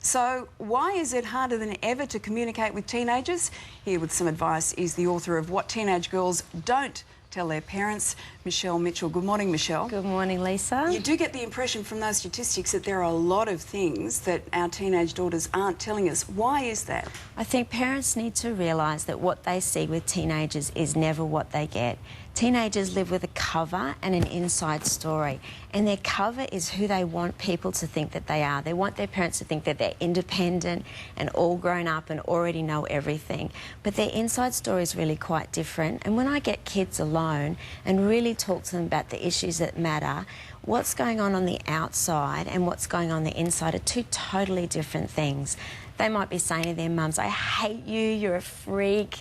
So why is it harder than ever to communicate with teenagers? Here with some advice is the author of What Teenage Girls Don't Tell Their Parents, Michelle Mitchell. Good morning, Michelle. Good morning, Lisa. You do get the impression from those statistics that there are a lot of things that our teenage daughters aren't telling us. Why is that? I think parents need to realise that what they see with teenagers is never what they get. Teenagers live with a cover and an inside story, and their cover is who they want people to think that they are. They want their parents to think that they're independent and all grown up and already know everything. But their inside story is really quite different. And when I get kids alone and really talk to them about the issues that matter, what's going on the outside and what's going on the inside are two totally different things. They might be saying to their mums, I hate you, you're a freak,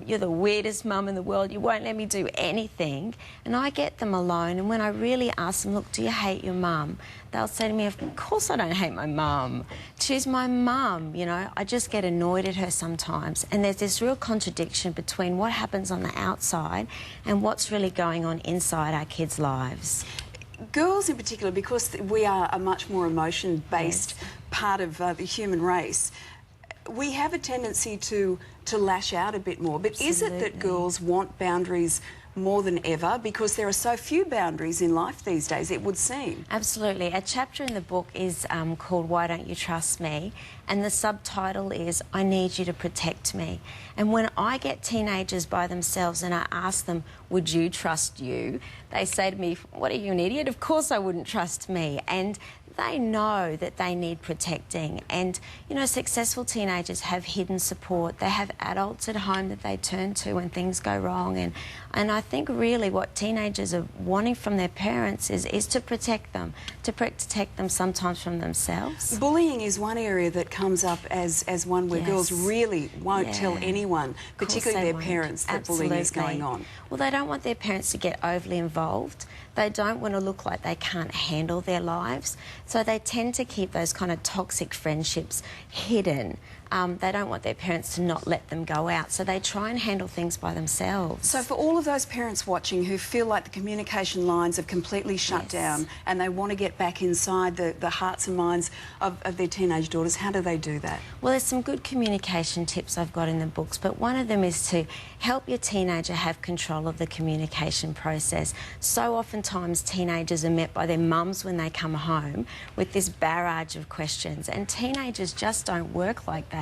you're the weirdest mum in the world, you won't let me do anything. And I get them alone, and when I really ask them, look, do you hate your mum? They'll say to me, of course I don't hate my mum. She's my mum, you know. I just get annoyed at her sometimes. And there's this real contradiction between what happens on the outside and what's really going on inside our kids' lives. Girls in particular, because we are a much more emotion-based part of the human race, we have a tendency to lash out a bit more. But Absolutely. Is it that girls want boundaries more than ever because there are so few boundaries in life these days, it would seem? Absolutely. A chapter in the book is called Why Don't You Trust Me? And the subtitle is I Need You to Protect Me. And when I get teenagers by themselves and I ask them, would you trust you? They say to me, what are you, an idiot? Of course I wouldn't trust me. And they know that they need protecting. And, you know, successful teenagers have hidden support. They have adults at home that they turn to when things go wrong. And I think really what teenagers are wanting from their parents is to protect them, to protect them sometimes from themselves. Bullying is one area that comes up as one where girls really won't tell anyone, particularly their parents, that bullying is going on. Well, they don't want their parents to get overly involved. They don't want to look like they can't handle their lives. So they tend to keep those kind of toxic friendships hidden. They don't want their parents to not let them go out, so they try and handle things by themselves. So for all of those parents watching who feel like the communication lines have completely shut down and they want to get back inside the hearts and minds of their teenage daughters, how do they do that? Well, there's some good communication tips I've got in the books, but one of them is to help your teenager have control of the communication process. So oftentimes teenagers are met by their mums when they come home with this barrage of questions, and teenagers just don't work like that.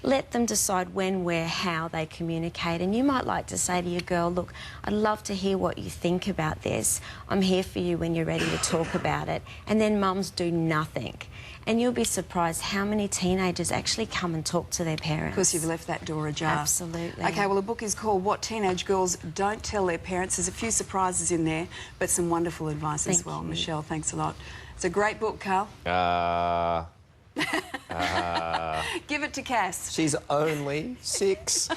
Let them decide when, where, how they communicate. And you might like to say to your girl, look, I'd love to hear what you think about this. I'm here for you when you're ready to talk about it. And then mums do nothing. And you'll be surprised how many teenagers actually come and talk to their parents. Because you've left that door ajar. Absolutely. OK, well, the book is called What Teenage Girls Don't Tell Their Parents. There's a few surprises in there, but some wonderful advice as well. Michelle, thanks a lot. It's a great book, Carl. Give it to Cass. She's only 6.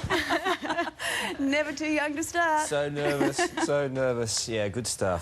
Never too young to start. So nervous, so nervous. Yeah, good stuff.